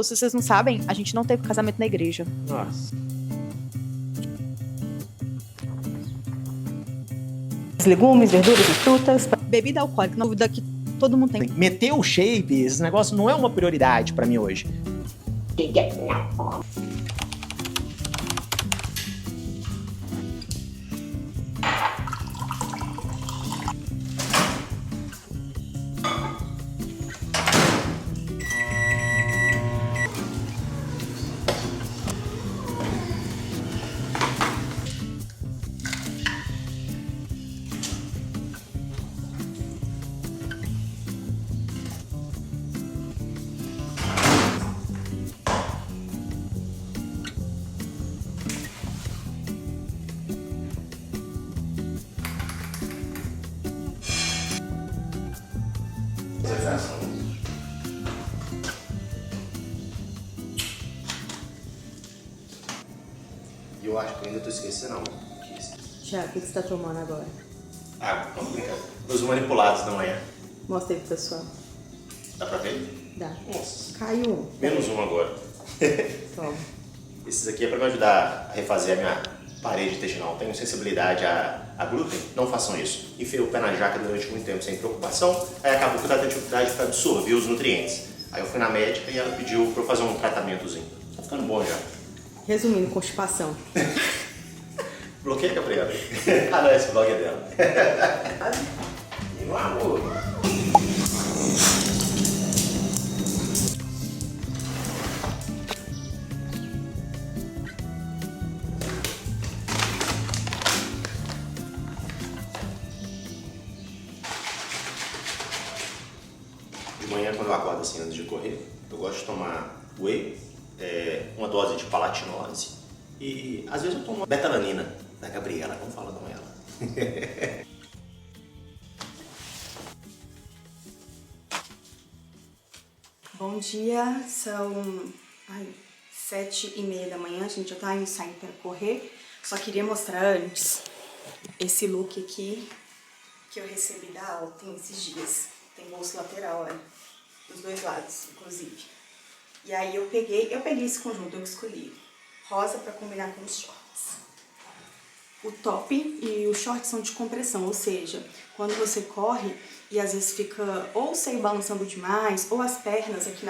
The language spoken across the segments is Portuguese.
Se vocês não sabem, a gente não teve casamento na igreja. Nossa. Legumes, verduras e frutas. Bebida alcoólica, na dúvida que todo mundo tem. Meter o shape, esse negócio não é uma prioridade pra mim hoje. E eu acho que eu ainda tô esquecendo não. Tiago, o que você tá tomando agora? Ah, vamos brincar. Os manipulados da manhã. Mostra aí pro pessoal. Dá pra ver? Dá. Nossa. Caiu um. Menos um agora. Toma. Esses aqui é pra me ajudar a refazer a minha parede intestinal. Tenho sensibilidade a glúten, não façam isso. Enfiei o pé na jaca durante muito tempo sem preocupação, aí acabou que eu tava tendo dificuldade para absorver os nutrientes. Aí eu fui na médica e ela pediu pra eu fazer um tratamentozinho. Tá ficando bom já. Resumindo, constipação. Bloqueia, Gabriela. Ah, não, esse blog é dela. Meu amor. De manhã, quando eu acordo assim antes de correr, eu gosto de tomar whey, uma dose de palatinose e às vezes eu tomo betalanina da Gabriela, vamos falar com ela. Bom dia, são 7h30 da manhã, a gente já tá indo saindo para correr. Só queria mostrar antes esse look aqui que eu recebi da Alten esses dias. Tem bolso lateral, olha, dos dois lados, inclusive. E aí eu peguei esse conjunto, eu escolhi rosa para combinar com os shorts. O top e o short são de compressão, ou seja, quando você corre e às vezes fica ou o seio balançando demais, ou as pernas aqui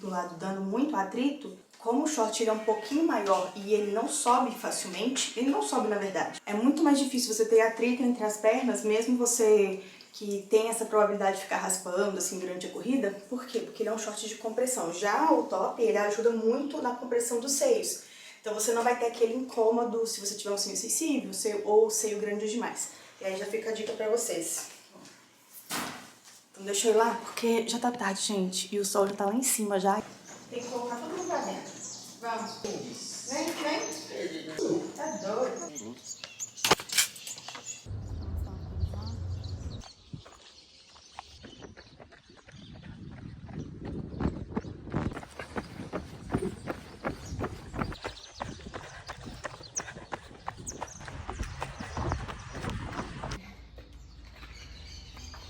do lado dando muito atrito, como o short ele é um pouquinho maior e ele não sobe facilmente, ele não sobe na verdade. É muito mais difícil você ter atrito entre as pernas, mesmo você que tem essa probabilidade de ficar raspando assim durante a corrida. Por quê? Porque ele é um short de compressão. Já o top, ele ajuda muito na compressão dos seios. Então você não vai ter aquele incômodo se você tiver um seio sensível ou seio grande demais. E aí já fica a dica pra vocês. Então deixa eu ir lá, porque já tá tarde, gente. E o sol já tá lá em cima já. Tem que colocar todo mundo pra dentro. Vamos. Vem, vem. Tá doido.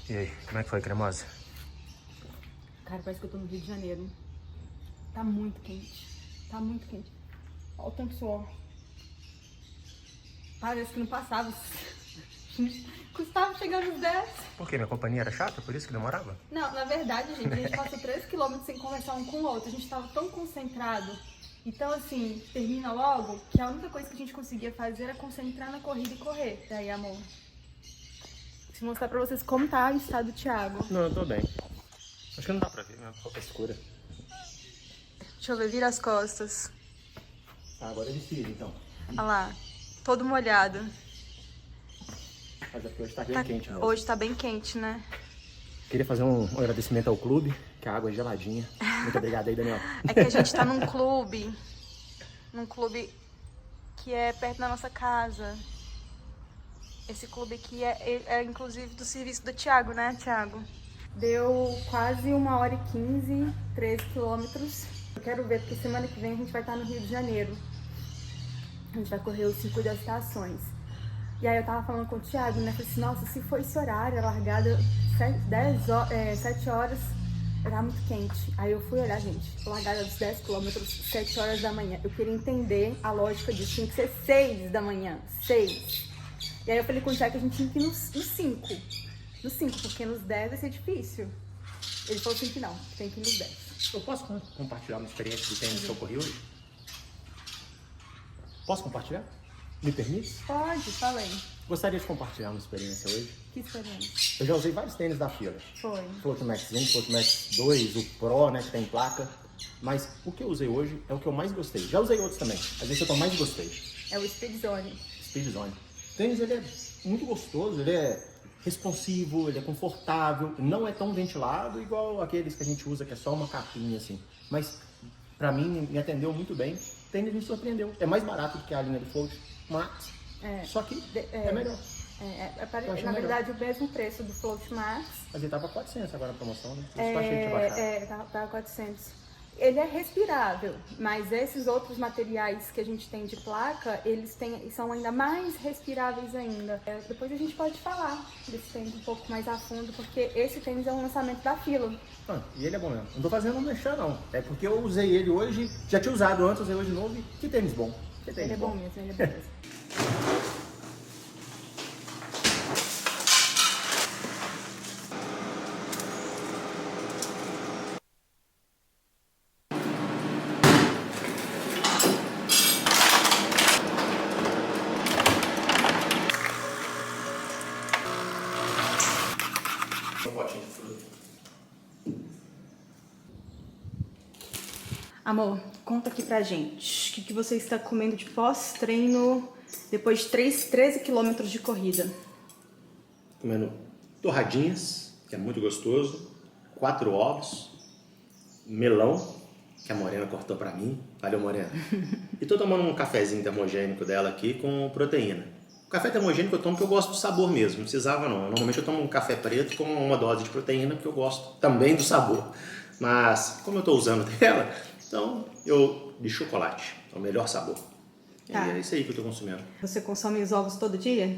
E aí, como é que foi, cremosa? Cara, parece que eu tô no Rio de Janeiro. Tá muito quente. Tá muito quente. Olha o tanto de suor. Parece que não passava. Custava chegar nos 10. Por quê? Minha companhia era chata? Por isso que demorava? Não, na verdade, gente, a gente passou 3 km sem conversar um com o outro. A gente tava tão concentrado. Então, assim, termina logo que a única coisa que a gente conseguia fazer era concentrar na corrida e correr. Daí, amor. Vou mostrar pra vocês como tá o estado do Thiago. Não, eu tô bem. Acho que não dá pra ver, minha roupa é escura. Deixa eu ver, vira as costas. Ah, agora é desfile, então. Olha lá, todo molhado. Mas é porque hoje tá bem quente mesmo. Hoje tá bem quente, né? Queria fazer um agradecimento ao clube, que a água é geladinha. Muito obrigado aí, Daniel. É que a gente tá num clube que é perto da nossa casa. Esse clube aqui é inclusive do serviço do Thiago, né, Thiago? Deu quase 1h15, 13 quilômetros. Eu quero ver, porque semana que vem a gente vai estar no Rio de Janeiro. A gente vai correr o Circuito das Estações. E aí eu tava falando com o Thiago, né? Falei assim, nossa, se for esse horário, a largada 7 horas, Era muito quente. Aí eu fui olhar, gente, largada dos 10 quilômetros, 7 horas da manhã. Eu queria entender a lógica disso. Tinha que ser 6 da manhã. 6. E aí eu falei com o Thiago que a gente tinha que ir nos 5. Nos 5, porque nos 10 vai ser difícil. Ele falou assim que não, tem que ir nos 10. Eu posso compartilhar uma experiência de tênis que eu corri hoje? Posso compartilhar? Me permite? Pode, fala aí. Gostaria de compartilhar uma experiência hoje. Que experiência? Eu já usei vários tênis da fila. Foi. Float Max 1, Float Max 2, o Pro, né, que tem placa. Mas o que eu usei hoje é o que eu mais gostei. Já usei outros também, mas esse é o que eu mais gostei. É o Speed Zone. Speed Zone. O tênis, ele é muito gostoso, ele é responsivo, ele é confortável, não é tão ventilado igual aqueles que a gente usa, que é só uma capinha assim. Mas, pra mim, me atendeu muito bem. O tênis me surpreendeu. É mais barato do que a linha do Float Max, só que é melhor. Na verdade, o mesmo preço do Float Max. Mas ele tava 400 agora na promoção, né? Por isso que eu achei que tinha baixado. Tava 400. Ele é respirável, mas esses outros materiais que a gente tem de placa, são ainda mais respiráveis ainda. Depois a gente pode falar desse tênis um pouco mais a fundo, porque esse tênis é um lançamento da fila. E ele é bom mesmo. Não tô fazendo um mexer, não. É porque eu usei ele hoje, já tinha usado antes, usei hoje de novo e que tênis bom. Ele é bom mesmo, ele é bom mesmo. Amor, conta aqui pra gente. O que você está comendo de pós-treino depois de 13 quilômetros de corrida? Comendo torradinhas, que é muito gostoso, 4 ovos, melão, que a Morena cortou pra mim. Valeu, Morena. E tô tomando um cafezinho termogênico dela aqui com proteína. O café termogênico eu tomo porque eu gosto do sabor mesmo, não precisava não. Normalmente eu tomo um café preto com uma dose de proteína porque eu gosto também do sabor. Mas como eu tô usando dela, então eu de chocolate, é o melhor sabor. Tá. E é isso aí que eu tô consumindo. Você consome os ovos todo dia?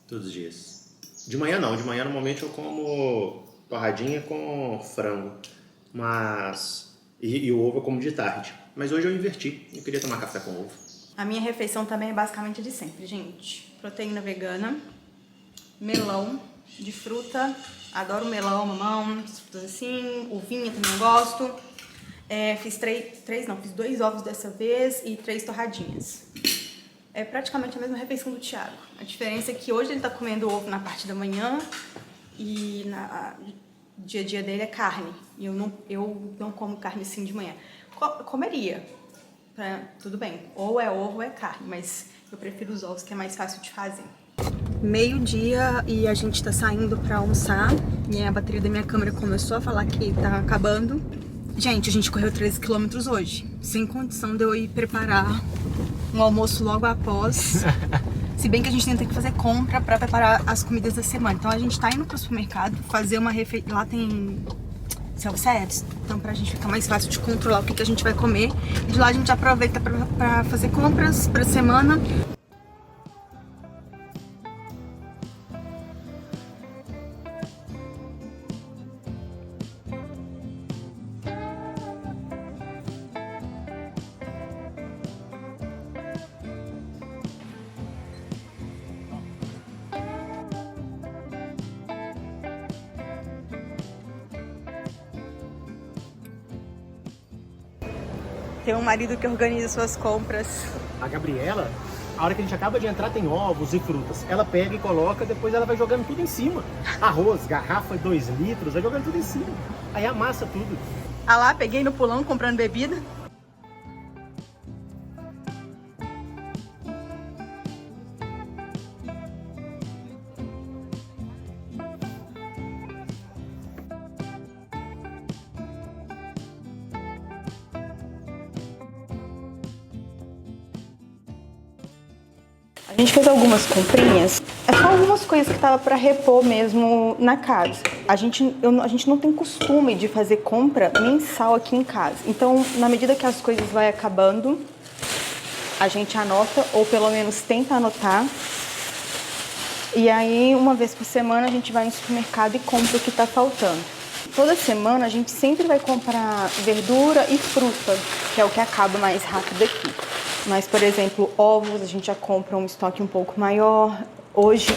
Todos os dias. De manhã não, de manhã normalmente eu como torradinha com frango. Mas... E o ovo eu como de tarde. Mas hoje eu inverti, eu queria tomar café com ovo. A minha refeição também é basicamente de sempre, gente. Proteína vegana, melão de fruta, adoro melão, mamão, frutas assim, uvinha também eu gosto. Fiz fiz 2 ovos dessa vez e 3 torradinhas. É praticamente a mesma refeição do Thiago. A diferença é que hoje ele tá comendo ovo na parte da manhã e o dia a dia dele é carne. E eu não como carne assim de manhã. Comeria. Tudo bem, ou é ovo ou é carne, mas eu prefiro os ovos, que é mais fácil de fazer. Meio-dia e a gente tá saindo pra almoçar. A bateria da minha câmera começou a falar que tá acabando. Gente, a gente correu 13 quilômetros hoje, sem condição de eu ir preparar um almoço logo após. Se bem que a gente tem que fazer compra pra preparar as comidas da semana. Então a gente tá indo pro supermercado fazer uma refeição. Lá tem self-service, então pra gente ficar mais fácil de controlar o que a gente vai comer. E de lá a gente aproveita pra fazer compras pra semana. Tem um marido que organiza suas compras. A Gabriela, a hora que a gente acaba de entrar, tem ovos e frutas. Ela pega e coloca, depois ela vai jogando tudo em cima. Arroz, garrafa 2 litros, vai jogando tudo em cima. Aí amassa tudo. Ah lá, peguei no pulão comprando bebida. A gente fez algumas comprinhas, só algumas coisas que tava pra repor mesmo na casa. A gente não tem costume de fazer compra mensal aqui em casa. Então, na medida que as coisas vai acabando, a gente anota, ou pelo menos tenta anotar. E aí, uma vez por semana, a gente vai no supermercado e compra o que tá faltando. toda semana a gente sempre vai comprar verdura e fruta, que é o que acaba mais rápido aqui. Mas, por exemplo, ovos a gente já compra um estoque um pouco maior. Hoje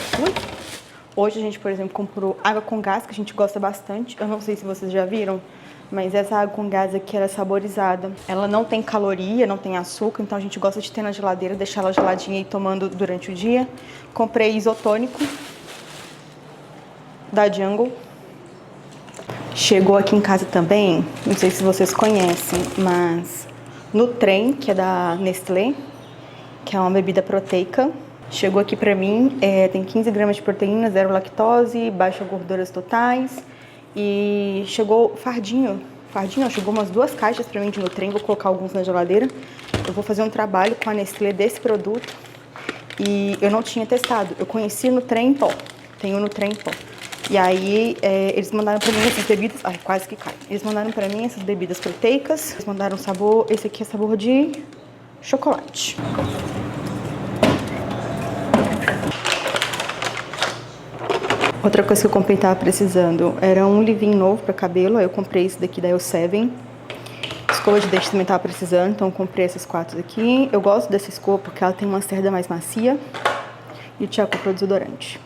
a gente, por exemplo, comprou água com gás, que a gente gosta bastante. Eu não sei se vocês já viram, mas essa água com gás aqui, ela é saborizada. Ela não tem caloria, não tem açúcar, então a gente gosta de ter na geladeira, deixar ela geladinha e ir tomando durante o dia. Comprei isotônico da Jungle. Chegou aqui em casa também, não sei se vocês conhecem, mas Nutren, que é da Nestlé, que é uma bebida proteica. Chegou aqui pra mim, tem 15 gramas de proteína, 0 lactose, baixa gorduras totais. E chegou fardinho, chegou umas 2 caixas pra mim de Nutren, vou colocar alguns na geladeira. Eu vou fazer um trabalho com a Nestlé desse produto e eu não tinha testado. Eu conheci o Nutren em pó, tem o Nutren em pó. E aí, eles mandaram pra mim essas bebidas... Ai, quase que cai. Eles mandaram pra mim essas bebidas proteicas. Eles mandaram sabor... Esse aqui é sabor de chocolate. Outra coisa que eu comprei e tava precisando era um leave-in novo pra cabelo. Aí eu comprei esse daqui da El7. Escova de dente também tava precisando, então eu comprei essas 4 aqui. Eu gosto dessa escova porque ela tem uma cerda mais macia. E o Thiago comprou desodorante.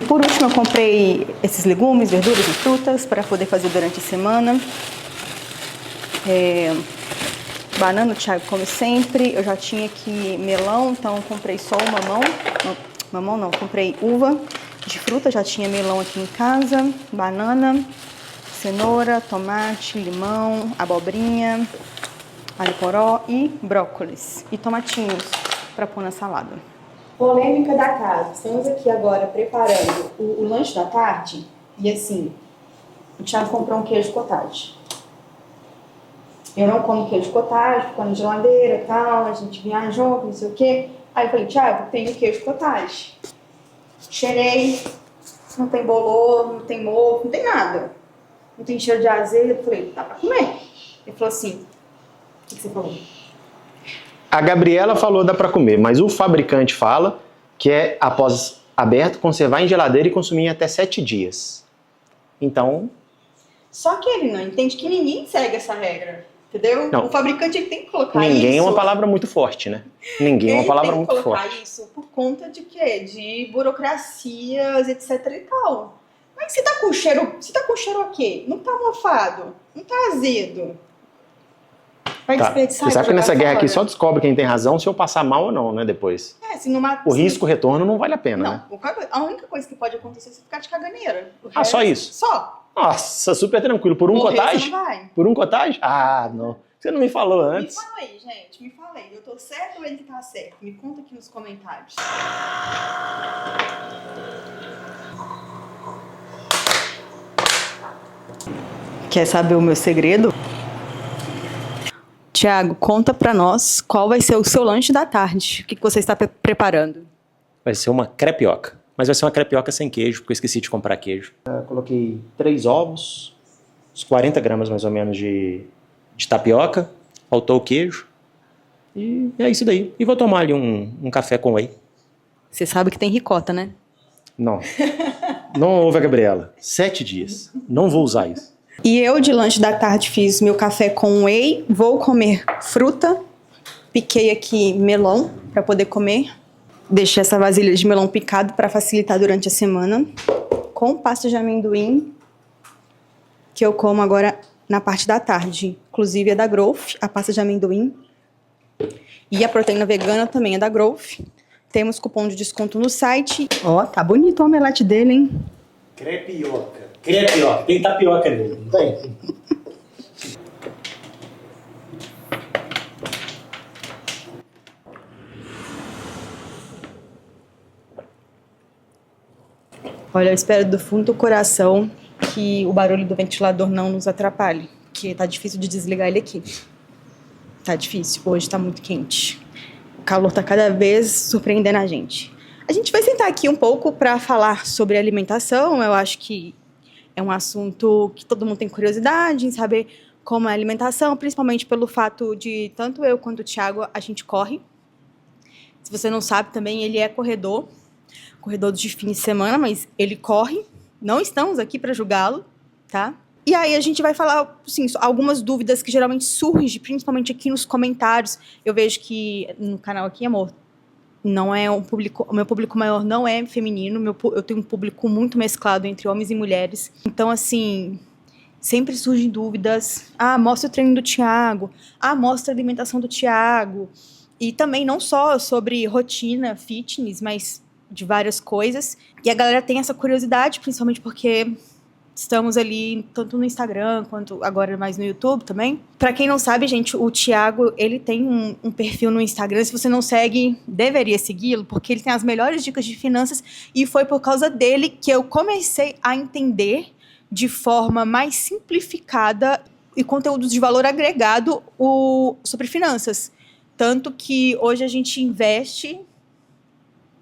Por último, eu comprei esses legumes, verduras e frutas para poder fazer durante a semana. Banana, o Thiago come sempre. Eu já tinha aqui melão, então eu comprei só o mamão. Mamão não, comprei uva. De fruta, já tinha melão aqui em casa. Banana, cenoura, tomate, limão, abobrinha, alho poró e brócolis. E tomatinhos para pôr na salada. Polêmica da casa. Estamos aqui agora preparando o lanche da tarde. E assim, o Thiago comprou um queijo cottage. Eu não como queijo cottage, ficou na geladeira e tal. A gente viajou, não sei o quê. Aí eu falei, Thiago, tem o queijo cottage. Cheirei, não tem bolor, não tem mofo, não tem nada. Não tem cheiro de azeite. Eu falei, dá pra comer. Ele falou assim, o que você falou? A Gabriela falou dá pra comer, mas o fabricante fala que é após aberto, conservar em geladeira e consumir em até 7 dias. Então... Só que ele não entende que ninguém segue essa regra, entendeu? Não. O fabricante ele tem que colocar isso. Ninguém é uma palavra muito forte, né? Ninguém é uma palavra muito forte. Ele tem que colocar isso por conta de quê? De burocracias, etc e tal. Mas se tá com cheiro ok? Não tá mofado, não tá azedo. Vai desperdiçar. Você sabe que nessa guerra aqui só fora. descobre quem tem razão se eu passar mal ou não, né, depois. Se numa, O risco retorno não vale a pena, né? Não, a única coisa que pode acontecer é você ficar de caganeira. Ah, só isso? Só. Nossa, super tranquilo. Por um Morrer, cottage? você não vai. Por um cottage? Ah, não. Você não me falou antes. Me fala aí, gente, me fala aí. Eu tô certo ou ele que tá certo? Me conta aqui nos comentários. Quer saber o meu segredo? Thiago, conta pra nós qual vai ser o seu lanche da tarde. O que você está preparando? Vai ser uma crepioca. Mas vai ser uma crepioca sem queijo, porque eu esqueci de comprar queijo. Eu coloquei 3 ovos, uns 40 gramas mais ou menos de tapioca. Faltou o queijo. E é isso daí. E vou tomar ali um café com whey. Você sabe que tem ricota, né? Não. Não ouve a Gabriela. 7 dias. Não vou usar isso. E eu, de lanche da tarde, fiz meu café com whey. Vou comer fruta. Piquei aqui melão para poder comer. Deixei essa vasilha de melão picado para facilitar durante a semana. Com pasta de amendoim, que eu como agora na parte da tarde. Inclusive é da Growth, a pasta de amendoim. E a proteína vegana também é da Growth. Temos cupom de desconto no site. Ó, tá bonito o omelete dele, hein? Crepioca. Crepioca. Tem tapioca nele, não tem? Olha, eu espero do fundo do coração que o barulho do ventilador não nos atrapalhe, porque tá difícil de desligar ele aqui. Tá difícil, hoje tá muito quente. O calor tá cada vez surpreendendo a gente. A gente vai sentar aqui um pouco para falar sobre alimentação. Eu acho que é um assunto que todo mundo tem curiosidade em saber como é a alimentação, principalmente pelo fato de tanto eu quanto o Thiago, a gente corre. Se você não sabe também, ele é corredor de fim de semana, mas ele corre. Não estamos aqui para julgá-lo. tá? E aí a gente vai falar, assim, algumas dúvidas que geralmente surgem, principalmente aqui nos comentários. Eu vejo que no canal aqui, amor, não é um público, o meu público maior não é feminino, eu tenho um público muito mesclado entre homens e mulheres. Então, assim, sempre surgem dúvidas. Ah, mostra o treino do Thiago. Ah, mostra a alimentação do Thiago. E também não só sobre rotina, fitness, mas de várias coisas. E a galera tem essa curiosidade, principalmente porque estamos ali tanto no Instagram quanto agora mais no YouTube também. Pra quem não sabe, gente, o Thiago, ele tem um perfil no Instagram. Se você não segue, deveria segui-lo, porque ele tem as melhores dicas de finanças e foi por causa dele que eu comecei a entender de forma mais simplificada e conteúdos de valor agregado sobre finanças. Tanto que hoje a gente investe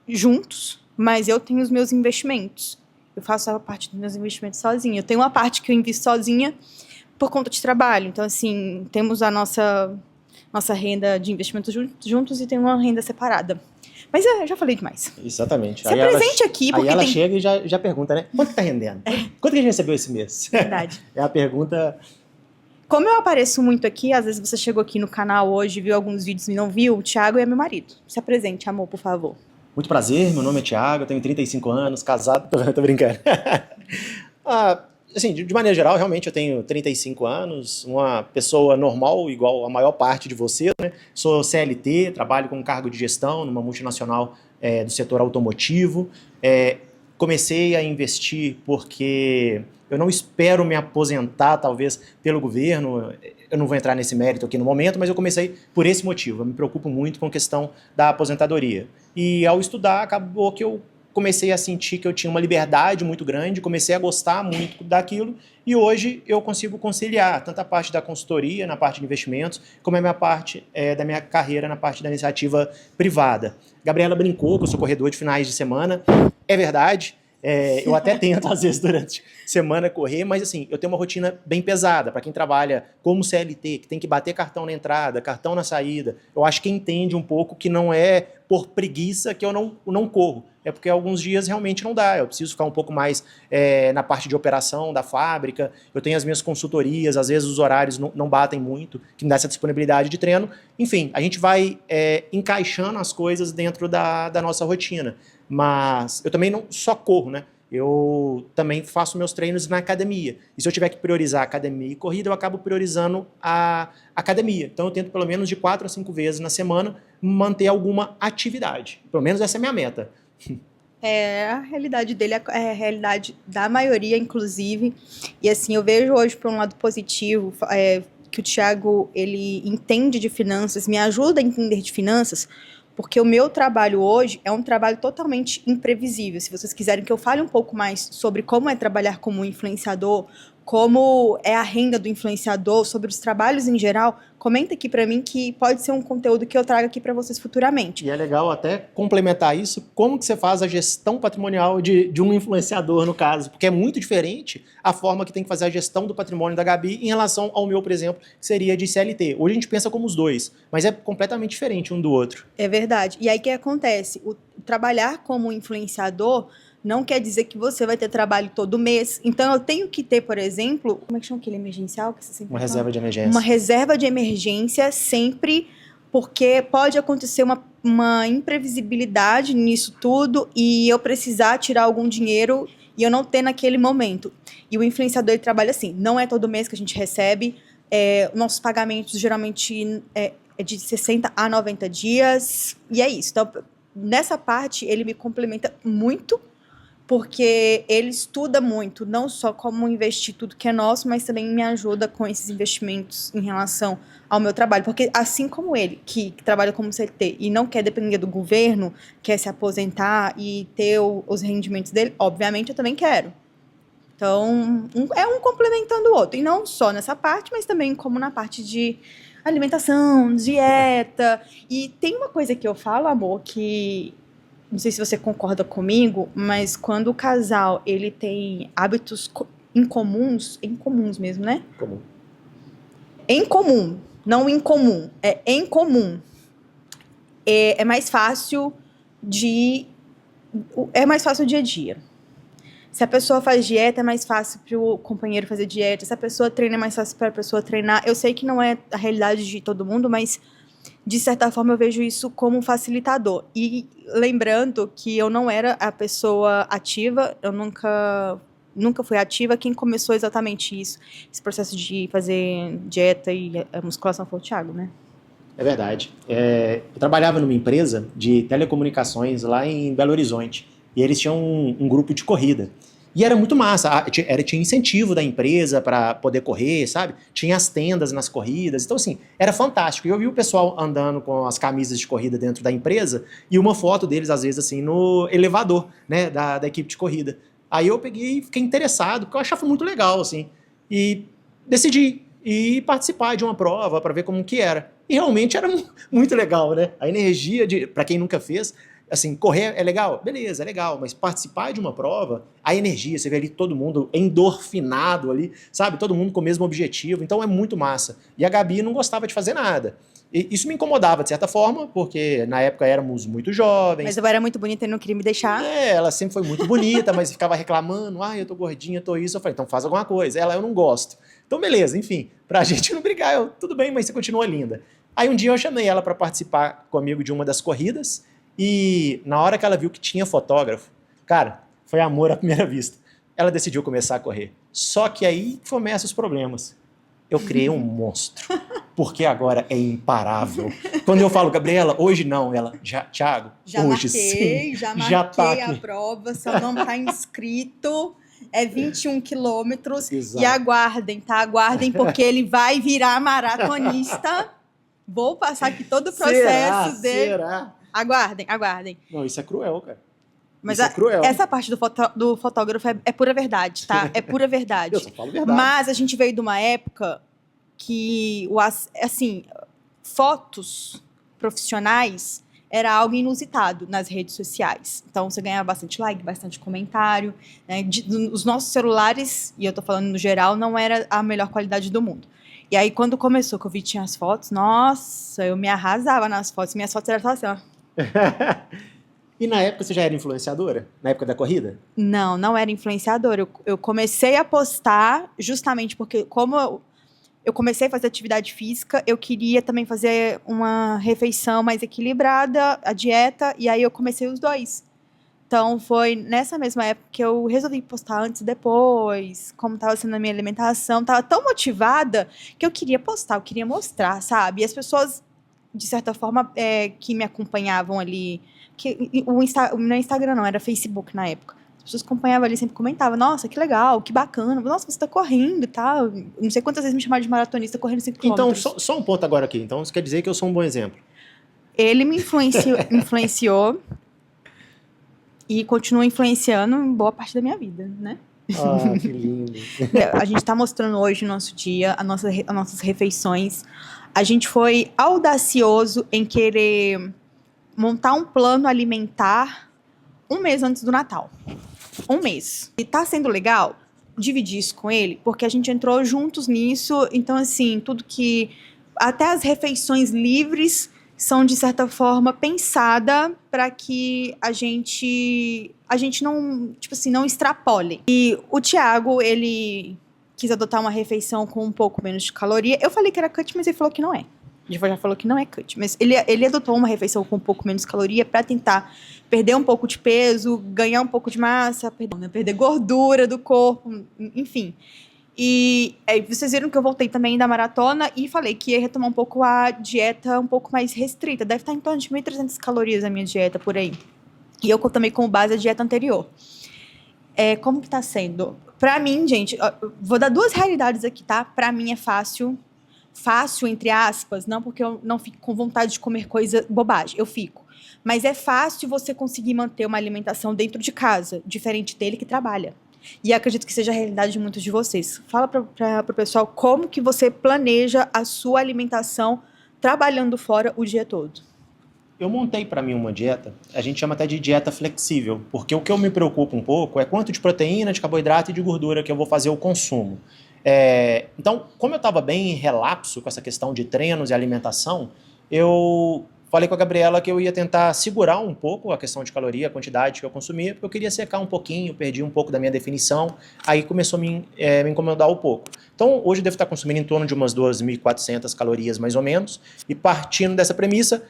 juntos, mas eu tenho os meus investimentos. Eu faço a parte dos meus investimentos sozinha. Eu tenho uma parte que eu invisto sozinha por conta de trabalho. Então, assim, temos a nossa renda de investimentos juntos e tem uma renda separada. Mas eu já falei demais. Exatamente. Se apresente aqui, porque aí ela chega e já pergunta, né? Quanto que tá rendendo? Quanto que a gente recebeu esse mês? Verdade. É a pergunta... Como eu apareço muito aqui, às vezes você chegou aqui no canal hoje, viu alguns vídeos e não viu, o Thiago é meu marido. Se apresente, amor, por favor. Muito prazer, meu nome é Thiago, eu tenho 35 anos, casado, tô brincando. Assim, de maneira geral, realmente eu tenho 35 anos, uma pessoa normal, igual a maior parte de vocês, né? Sou CLT, trabalho com cargo de gestão numa multinacional do setor automotivo. Comecei a investir porque eu não espero me aposentar, talvez, pelo governo. Eu não vou entrar nesse mérito aqui no momento, mas eu comecei por esse motivo. Eu me preocupo muito com a questão da aposentadoria. E ao estudar, acabou que eu comecei a sentir que eu tinha uma liberdade muito grande, comecei a gostar muito daquilo, e hoje eu consigo conciliar tanto a parte da consultoria, na parte de investimentos, como a minha parte da minha carreira na parte da iniciativa privada. Gabriela brincou que eu sou corredor de finais de semana. É verdade. Eu até tento, às vezes, durante a semana correr, mas assim, eu tenho uma rotina bem pesada. Para quem trabalha como CLT, que tem que bater cartão na entrada, cartão na saída, eu acho que entende um pouco que não é por preguiça que eu não corro. É porque alguns dias realmente não dá. Eu preciso ficar um pouco mais na parte de operação da fábrica. Eu tenho as minhas consultorias, às vezes os horários não batem muito, que me dá essa disponibilidade de treino. Enfim, a gente vai encaixando as coisas dentro da nossa rotina. Mas eu também não só corro, né? Eu também faço meus treinos na academia. E se eu tiver que priorizar academia e corrida, eu acabo priorizando a academia. Então eu tento pelo menos de 4 a 5 vezes na semana manter alguma atividade. Pelo menos essa é a minha meta. A realidade dele é a realidade da maioria, inclusive. E assim, eu vejo hoje por um lado positivo, que o Thiago, ele entende de finanças, me ajuda a entender de finanças, porque o meu trabalho hoje é um trabalho totalmente imprevisível. Se vocês quiserem que eu fale um pouco mais sobre como é trabalhar como influenciador, como é a renda do influenciador, sobre os trabalhos em geral, comenta aqui pra mim que pode ser um conteúdo que eu trago aqui pra vocês futuramente. E é legal até complementar isso, como que você faz a gestão patrimonial de um influenciador, no caso, porque é muito diferente a forma que tem que fazer a gestão do patrimônio da Gabi em relação ao meu, por exemplo, que seria de CLT. Hoje a gente pensa como os dois, mas é completamente diferente um do outro. É verdade. E aí o que acontece? O trabalhar como influenciador não quer dizer que você vai ter trabalho todo mês. Então, eu tenho que ter, por exemplo, como é que chama aquele emergencial? Que você sempre Uma fala? reserva de emergência. Uma reserva de emergência sempre, porque pode acontecer uma imprevisibilidade nisso tudo e eu precisar tirar algum dinheiro e eu não ter naquele momento. E o influenciador, ele trabalha assim, não é todo mês que a gente recebe, nossos pagamentos geralmente é de 60 a 90 dias, e é isso. Então, nessa parte, ele me complementa muito, porque ele estuda muito, não só como investir tudo que é nosso, mas também me ajuda com esses investimentos em relação ao meu trabalho. Porque assim como ele, que trabalha como CLT e não quer depender do governo, quer se aposentar e ter os rendimentos dele, obviamente eu também quero. Então, é um complementando o outro. E não só nessa parte, mas também como na parte de alimentação, dieta. E tem uma coisa que eu falo, amor, que... não sei se você concorda comigo, mas quando o casal ele tem hábitos incomuns mesmo, né? Comum. Em comum, não incomum, é em comum. É mais fácil o dia a dia. Se a pessoa faz dieta, é mais fácil para o companheiro fazer dieta. Se a pessoa treina, é mais fácil para a pessoa treinar. Eu sei que não é a realidade de todo mundo, mas de certa forma eu vejo isso como um facilitador. E lembrando que eu não era a pessoa ativa, eu nunca fui ativa. Quem começou exatamente isso, esse processo de fazer dieta e a musculação foi o Thiago, né? É verdade. Eu trabalhava numa empresa de telecomunicações lá em Belo Horizonte. E eles tinham um grupo de corrida. E era muito massa. Tinha incentivo da empresa para poder correr, sabe? Tinha as tendas nas corridas. Então, assim, era fantástico. E eu vi o pessoal andando com as camisas de corrida dentro da empresa e uma foto deles, às vezes, assim, no elevador, né, da equipe de corrida. Aí eu peguei e fiquei interessado, porque eu achava muito legal, assim. E decidi ir participar de uma prova para ver como que era. E realmente era muito legal, né? A energia, para quem nunca fez, assim, correr é legal? Beleza, é legal, mas participar de uma prova, a energia, você vê ali todo mundo endorfinado ali, sabe? Todo mundo com o mesmo objetivo, então é muito massa. E a Gabi não gostava de fazer nada. E isso me incomodava, de certa forma, porque na época éramos muito jovens. Mas eu era muito bonita e não queria me deixar. Ela sempre foi muito bonita, mas ficava reclamando, eu tô gordinha, eu tô isso. Eu falei, então faz alguma coisa. Ela, eu não gosto. Então beleza, enfim, pra gente não brigar, tudo bem, mas você continua linda. Aí um dia eu chamei ela para participar comigo de uma das corridas, e na hora que ela viu que tinha fotógrafo, cara, foi amor à primeira vista. Ela decidiu começar a correr. Só que aí começam os problemas. Eu criei um monstro, porque agora é imparável. Quando eu falo, Gabriela, hoje não, ela, Thiago, Já hoje marquei, sim. já marquei tá a aqui. prova, seu nome tá inscrito, é 21 quilômetros. Exato. E aguardem, tá? Aguardem, porque ele vai virar maratonista. Vou passar aqui todo o processo dele. Será? Aguardem. Não, isso é cruel, cara. Mas isso é cruel. essa parte do fotógrafo é pura verdade, tá? É pura verdade. Eu só falo verdade. Mas a gente veio de uma época que, assim, fotos profissionais era algo inusitado nas redes sociais. Então, você ganhava bastante like, bastante comentário. Né? Os nossos celulares, e eu tô falando no geral, não era a melhor qualidade do mundo. E aí, quando começou, que eu vi que tinha as fotos, nossa, eu me arrasava nas fotos. Minhas fotos eram assim, ó. E na época você já era influenciadora? Na época da corrida? Não era influenciadora. Eu comecei a postar justamente porque, como eu comecei a fazer atividade física, eu queria também fazer uma refeição mais equilibrada, a dieta, e aí eu comecei os dois. Então, foi nessa mesma época que eu resolvi postar antes e depois, como estava sendo a minha alimentação. Estava tão motivada que eu queria postar, eu queria mostrar, sabe? E as pessoas, de certa forma, que me acompanhavam ali, não é Instagram não, era Facebook na época. As pessoas acompanhavam ali, sempre comentavam, nossa, que legal, que bacana, nossa, você tá correndo e tal. Não sei quantas vezes me chamaram de maratonista correndo 5 Então, quilômetros. só um ponto agora aqui. Então, isso quer dizer que eu sou um bom exemplo. Ele me influenciou e continua influenciando em boa parte da minha vida, né? Ah, que lindo. A gente tá mostrando hoje no nosso dia, as nossas refeições. A gente foi audacioso em querer montar um plano alimentar um mês antes do Natal. Um mês. E tá sendo legal dividir isso com ele, porque a gente entrou juntos nisso. Então, assim, tudo que... Até as refeições livres são, de certa forma, pensada para que a gente não, tipo assim, não extrapole. E o Thiago, ele quis adotar uma refeição com um pouco menos de caloria. Eu falei que era cut, mas ele falou que não é. Ele já falou que não é cut. Mas ele adotou uma refeição com um pouco menos de caloria para tentar perder um pouco de peso, ganhar um pouco de massa, perder gordura do corpo, enfim. E vocês viram que eu voltei também da maratona e falei que ia retomar um pouco a dieta um pouco mais restrita. Deve estar em torno de 1.300 calorias a minha dieta por aí. E eu tomei como base a dieta anterior. Como que tá sendo? Pra mim, gente, vou dar duas realidades aqui, tá? Pra mim é fácil, entre aspas, não porque eu não fico com vontade de comer coisa bobagem, eu fico. Mas é fácil você conseguir manter uma alimentação dentro de casa, diferente dele que trabalha. E acredito que seja a realidade de muitos de vocês. Fala para o pessoal como que você planeja a sua alimentação trabalhando fora o dia todo. Eu montei para mim uma dieta, a gente chama até de dieta flexível, porque o que eu me preocupo um pouco é quanto de proteína, de carboidrato e de gordura que eu vou fazer o consumo. Então, como eu estava bem em relapso com essa questão de treinos e alimentação, eu falei com a Gabriela que eu ia tentar segurar um pouco a questão de caloria, a quantidade que eu consumia, porque eu queria secar um pouquinho, perdi um pouco da minha definição, aí começou a me incomodar um pouco. Então, hoje eu devo estar consumindo em torno de umas 2.400 calorias, mais ou menos, e partindo dessa premissa,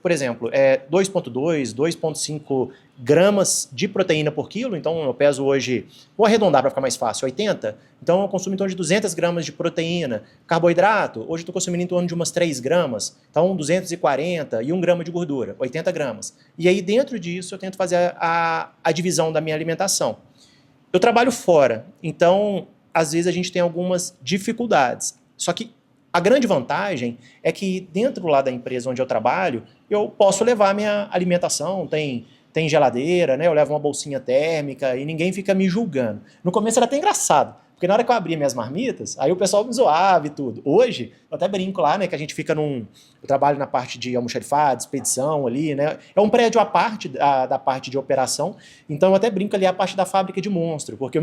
por exemplo, 2,2, 2,5 gramas de proteína por quilo, então eu peso hoje, vou arredondar para ficar mais fácil, 80, então eu consumo em torno de 200 gramas de proteína. Carboidrato, hoje eu estou consumindo em torno de umas 3 gramas, então 240 e 1 grama de gordura, 80 gramas. E aí dentro disso eu tento fazer a divisão da minha alimentação. Eu trabalho fora, então às vezes a gente tem algumas dificuldades, só que a grande vantagem é que dentro lá da empresa onde eu trabalho, eu posso levar a minha alimentação, tem geladeira, né? Eu levo uma bolsinha térmica e ninguém fica me julgando. No começo era até engraçado, porque na hora que eu abria minhas marmitas, aí o pessoal me zoava e tudo. Hoje, eu até brinco lá, né, que a gente fica eu trabalho na parte de almoxarifado, expedição ali, né? É um prédio à parte da parte de operação, então eu até brinco ali a parte da fábrica de monstro, porque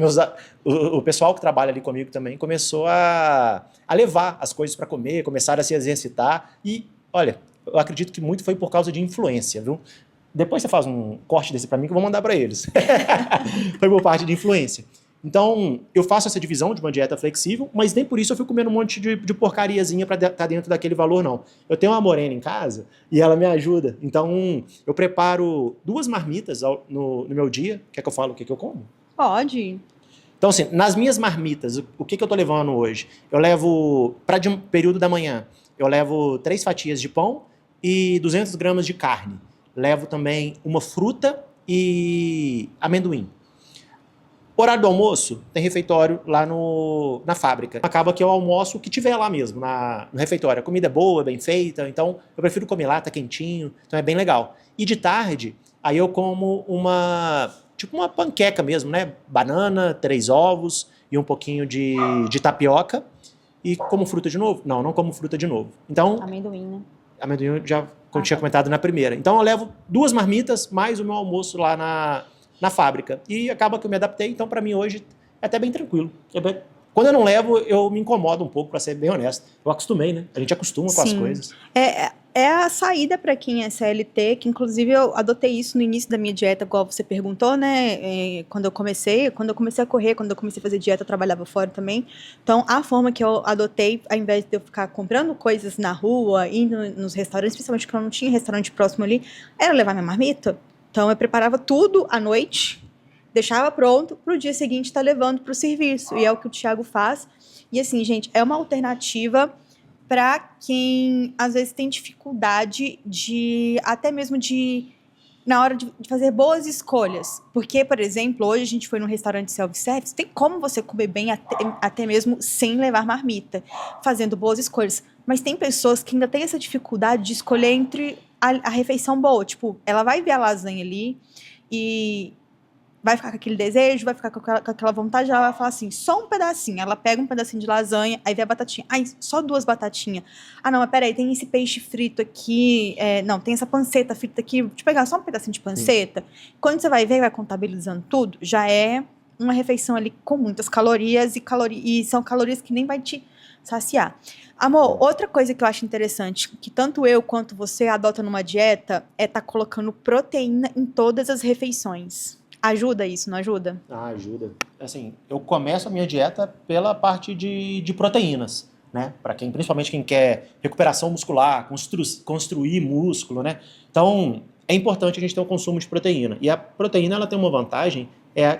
o pessoal que trabalha ali comigo também começou a levar as coisas para comer, começaram a se exercitar e, olha, eu acredito que muito foi por causa de influência, viu? Depois você faz um corte desse para mim que eu vou mandar para eles. Foi por parte de influência. Então, eu faço essa divisão de uma dieta flexível, mas nem por isso eu fico comendo um monte de porcariazinha para estar dentro daquele valor, não. Eu tenho uma morena em casa e ela me ajuda. Então, eu preparo 2 marmitas no meu dia. Quer que eu fale o que eu como? Pode. Então, assim, nas minhas marmitas, o que eu tô levando hoje? Eu levo, para um período da manhã, eu levo 3 fatias de pão e 200 gramas de carne. Levo também uma fruta e amendoim. Horário do almoço, tem refeitório lá na fábrica. Acaba que eu almoço o que tiver lá mesmo, no refeitório. A comida é boa, bem feita, então eu prefiro comer lá, tá quentinho, então é bem legal. E de tarde, aí eu como tipo uma panqueca mesmo, né? Banana, 3 ovos e um pouquinho de tapioca. E como fruta de novo? Não como fruta de novo. Então, Amendoim, né? amendoim eu já tinha comentado na primeira. Então eu levo 2 marmitas mais o meu almoço lá na fábrica. E acaba que eu me adaptei, então para mim hoje é até bem tranquilo. Quando eu não levo, eu me incomodo um pouco, para ser bem honesto. Eu acostumei, né? A gente acostuma com as coisas. É a saída para quem é CLT, que inclusive eu adotei isso no início da minha dieta, igual você perguntou, né? Quando eu comecei a correr, quando eu comecei a fazer dieta, eu trabalhava fora também. Então, a forma que eu adotei, ao invés de eu ficar comprando coisas na rua, indo nos restaurantes, principalmente porque eu não tinha restaurante próximo ali, era levar minha marmita. Então, eu preparava tudo à noite, deixava pronto para o dia seguinte estar levando para o serviço. E é o que o Thiago faz. E assim, gente, é uma alternativa para quem às vezes tem dificuldade até mesmo na hora de fazer boas escolhas. Porque, por exemplo, hoje a gente foi num restaurante self-service, tem como você comer bem até mesmo sem levar marmita, fazendo boas escolhas. Mas tem pessoas que ainda têm essa dificuldade de escolher entre a refeição boa. Tipo, ela vai ver a lasanha ali e vai ficar com aquele desejo, vai ficar com aquela vontade, ela vai falar assim, só um pedacinho. Ela pega um pedacinho de lasanha, aí vê a batatinha. Ai, só 2 batatinhas. Ah, não, mas peraí, tem esse peixe frito aqui. Não, tem essa panceta frita aqui. Deixa eu pegar só um pedacinho de panceta. Quando você vai ver, vai contabilizando tudo, já é uma refeição ali com muitas calorias e são calorias que nem vai te saciar. Amor, outra coisa que eu acho interessante, que tanto eu quanto você adota numa dieta, é estar colocando proteína em todas as refeições. Ajuda isso, não ajuda? Ajuda. Assim, eu começo a minha dieta pela parte de proteínas, né? Principalmente quem quer recuperação muscular, construir músculo, né? Então, é importante a gente ter um consumo de proteína. E a proteína, ela tem uma vantagem,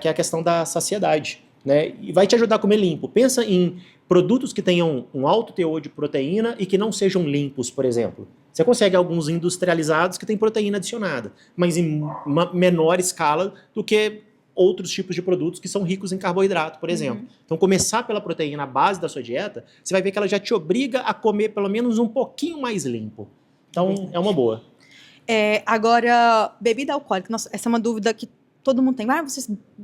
que é a questão da saciedade, né? E vai te ajudar a comer limpo. Pensa em produtos que tenham um alto teor de proteína e que não sejam limpos, por exemplo. Você consegue alguns industrializados que têm proteína adicionada, mas em uma menor escala do que outros tipos de produtos que são ricos em carboidrato, por exemplo. Então, começar pela proteína, a base da sua dieta, você vai ver que ela já te obriga a comer pelo menos um pouquinho mais limpo. Então, é uma boa. Agora, bebida alcoólica. Nossa, essa é uma dúvida que todo mundo tem.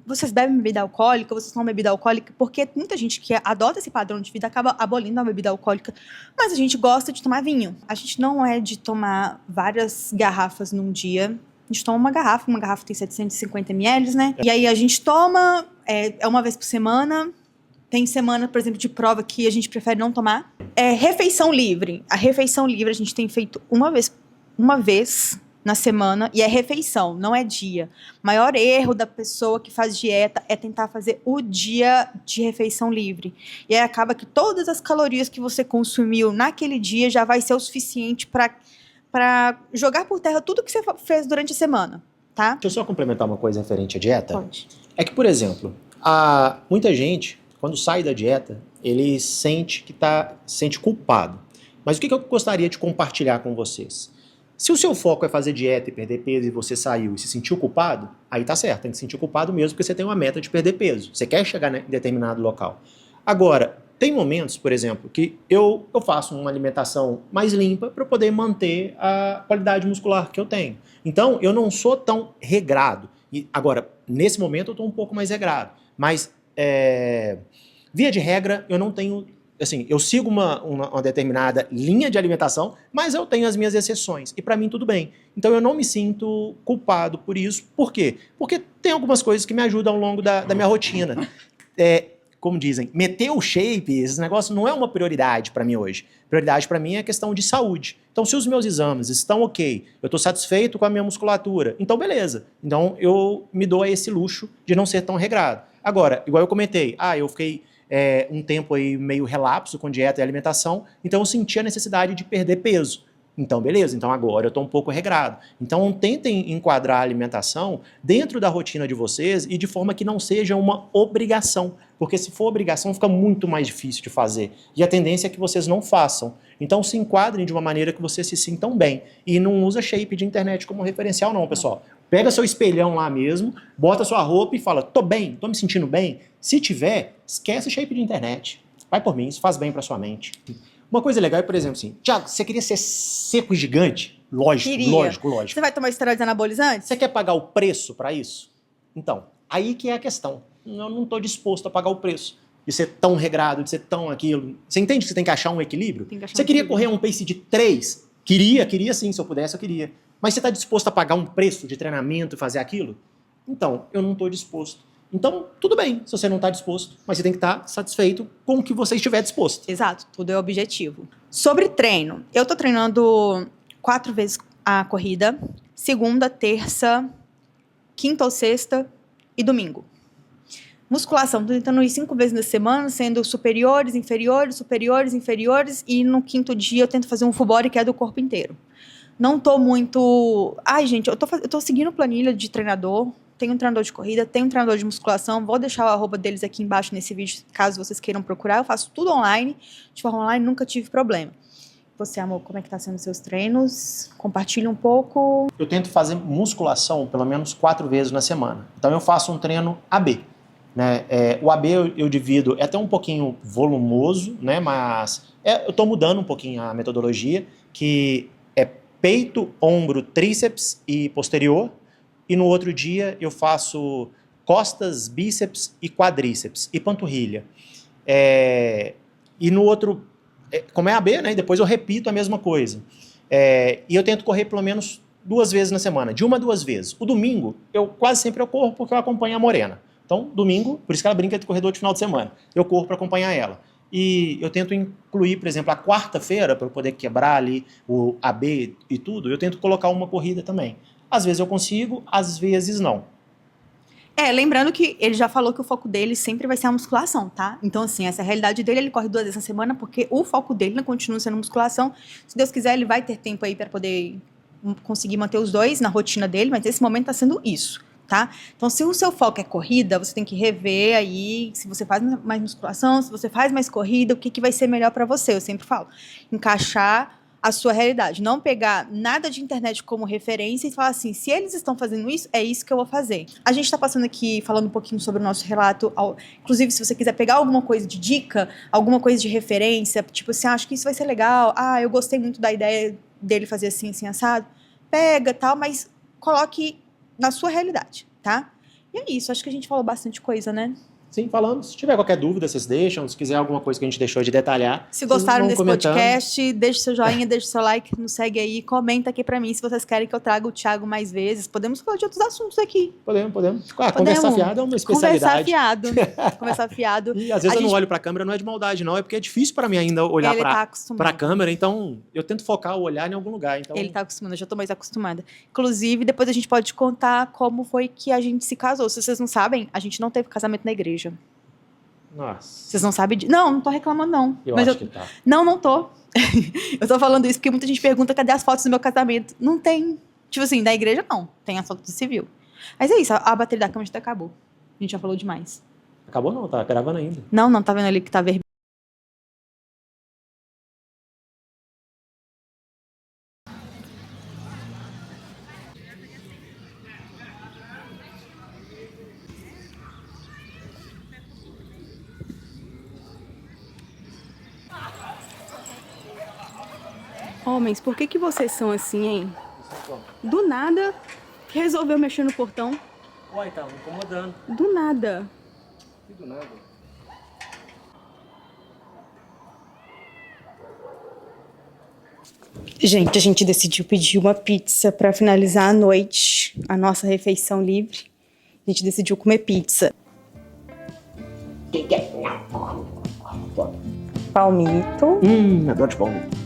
Vocês bebem bebida alcoólica? Vocês tomam bebida alcoólica? Porque muita gente que adota esse padrão de vida acaba abolindo a bebida alcoólica. Mas a gente gosta de tomar vinho. A gente não é de tomar várias garrafas num dia. A gente toma uma garrafa tem 750 ml, né? E aí a gente toma uma vez por semana. Tem semana, por exemplo, de prova que a gente prefere não tomar. Refeição livre. A refeição livre a gente tem feito uma vez uma vez na semana, e é refeição, não é dia. O maior erro da pessoa que faz dieta é tentar fazer o dia de refeição livre. E aí acaba que todas as calorias que você consumiu naquele dia já vai ser o suficiente para jogar por terra tudo que você fez durante a semana, tá? Deixa eu só complementar uma coisa referente à dieta. Pode. É que, por exemplo, muita gente, quando sai da dieta, ele sente culpado. Mas o que eu gostaria de compartilhar com vocês? Se o seu foco é fazer dieta e perder peso e você saiu e se sentiu culpado, aí tá certo, tem que se sentir culpado mesmo porque você tem uma meta de perder peso. Você quer chegar em determinado local. Agora, tem momentos, por exemplo, que eu faço uma alimentação mais limpa para poder manter a qualidade muscular que eu tenho. Então, eu não sou tão regrado. E agora, nesse momento, eu estou um pouco mais regrado. Mas, via de regra, eu não tenho... Assim, eu sigo uma determinada linha de alimentação, mas eu tenho as minhas exceções. E para mim tudo bem. Então eu não me sinto culpado por isso. Por quê? Porque tem algumas coisas que me ajudam ao longo da minha rotina. Como dizem, meter o shape, esse negócio não é uma prioridade para mim hoje. Prioridade para mim é a questão de saúde. Então se os meus exames estão ok, eu estou satisfeito com a minha musculatura, então beleza. Então eu me dou a esse luxo de não ser tão regrado. Agora, igual eu comentei, eu fiquei... um tempo aí meio relapso com dieta e alimentação, então eu senti a necessidade de perder peso. Então, beleza, então agora eu estou um pouco regrado. Então, tentem enquadrar a alimentação dentro da rotina de vocês e de forma que não seja uma obrigação, porque se for obrigação fica muito mais difícil de fazer. E a tendência é que vocês não façam. Então, se enquadrem de uma maneira que vocês se sintam bem. E não usa shape de internet como referencial não, pessoal. Pega seu espelhão lá mesmo, bota sua roupa e fala, tô bem, tô me sentindo bem. Se tiver, esquece shape de internet. Vai por mim, isso faz bem pra sua mente. Uma coisa legal é, por exemplo, assim, Thiago, você queria ser seco e gigante? Lógico. Você vai tomar esteroides anabolizantes? Você quer pagar o preço pra isso? Então, aí que é a questão. Eu não tô disposto a pagar o preço de ser tão regrado, de ser tão aquilo. Você entende que você tem que achar um equilíbrio? Você queria correr um pace de 3? Queria sim, se eu pudesse, eu queria. Mas você está disposto a pagar um preço de treinamento e fazer aquilo? Então, eu não estou disposto. Então, tudo bem se você não está disposto, mas você tem que estar satisfeito com o que você estiver disposto. Exato, tudo é objetivo. Sobre treino, eu estou treinando 4 vezes a corrida, segunda, terça, quinta ou sexta e domingo. Musculação, estou tentando ir 5 vezes na semana, sendo superiores, inferiores, e no quinto dia eu tento fazer um full body que é do corpo inteiro. Não tô muito... gente, eu tô seguindo planilha de treinador, tenho um treinador de corrida, tenho um treinador de musculação, vou deixar o arroba deles aqui embaixo nesse vídeo, caso vocês queiram procurar, eu faço tudo online, de forma online, nunca tive problema. Você, amor, como é que tá sendo os seus treinos? Compartilha um pouco. Eu tento fazer musculação pelo menos 4 vezes na semana. Então eu faço um treino AB. Né? O AB eu divido, é até um pouquinho volumoso, né? Mas eu tô mudando um pouquinho a metodologia, que é peito, ombro, tríceps e posterior. E no outro dia eu faço costas, bíceps e quadríceps e panturrilha. E no outro, como é AB, né? Depois eu repito a mesma coisa. E eu tento correr pelo menos 2 vezes na semana, de 1 a 2 vezes. O domingo, quase sempre eu corro porque eu acompanho a Morena. Então, domingo, por isso que ela brinca de corredor de final de semana. Eu corro para acompanhar ela. E eu tento incluir, por exemplo, a quarta-feira, para eu poder quebrar ali o AB e tudo, eu tento colocar uma corrida também. Às vezes eu consigo, às vezes não. Lembrando que ele já falou que o foco dele sempre vai ser a musculação, tá? Então, assim, essa é a realidade dele, ele corre 2 vezes na semana, porque o foco dele não continua sendo musculação. Se Deus quiser, ele vai ter tempo aí para poder conseguir manter os 2 na rotina dele, mas nesse momento tá sendo isso. Tá? Então, se o seu foco é corrida, você tem que rever aí se você faz mais musculação, se você faz mais corrida, o que vai ser melhor para você. Eu sempre falo, encaixar a sua realidade. Não pegar nada de internet como referência e falar assim, se eles estão fazendo isso, é isso que eu vou fazer. A gente tá passando aqui, falando um pouquinho sobre o nosso relato. Inclusive, se você quiser pegar alguma coisa de dica, alguma coisa de referência, tipo assim, acho que isso vai ser legal. Eu gostei muito da ideia dele fazer assim, assado. Pega, tal, mas coloque na sua realidade, tá? E é isso, acho que a gente falou bastante coisa, né? Sim, falamos. Se tiver qualquer dúvida, vocês deixam. Se quiser alguma coisa que a gente deixou de detalhar. Se gostaram vocês desse vão comentando. podcast, deixe seu joinha, deixe seu like, nos segue aí, comenta aqui pra mim se vocês querem que eu traga o Thiago mais vezes. Podemos falar de outros assuntos aqui. Podemos. Conversar fiado é uma especialidade. Conversar fiado. E às vezes eu não olho pra câmera, não é de maldade, não. É porque é difícil pra mim ainda olhar Ele tá acostumado. pra câmera. Então, eu tento focar o olhar em algum lugar. Então... Ele tá acostumado, eu já tô mais acostumada. Inclusive, depois a gente pode contar como foi que a gente se casou. Se vocês não sabem, a gente não teve casamento na igreja. Nossa. Vocês não sabem de... Não tô reclamando, não. Eu Mas acho que tá. Não tô. Eu tô falando isso porque muita gente pergunta cadê as fotos do meu casamento. Não tem. Tipo assim, da igreja não. Tem as fotos do civil. Mas é isso, a bateria da câmera já acabou. A gente já falou demais. Acabou não, tá gravando ainda. Não, tá vendo ali que tá vermelho. Homens, por que vocês são assim, hein? Do nada, resolveu mexer no portão. Uai, tá me incomodando. Do nada. Do nada. Gente, a gente decidiu pedir uma pizza pra finalizar a noite, a nossa refeição livre. A gente decidiu comer pizza. Palmito. Adoro de pão.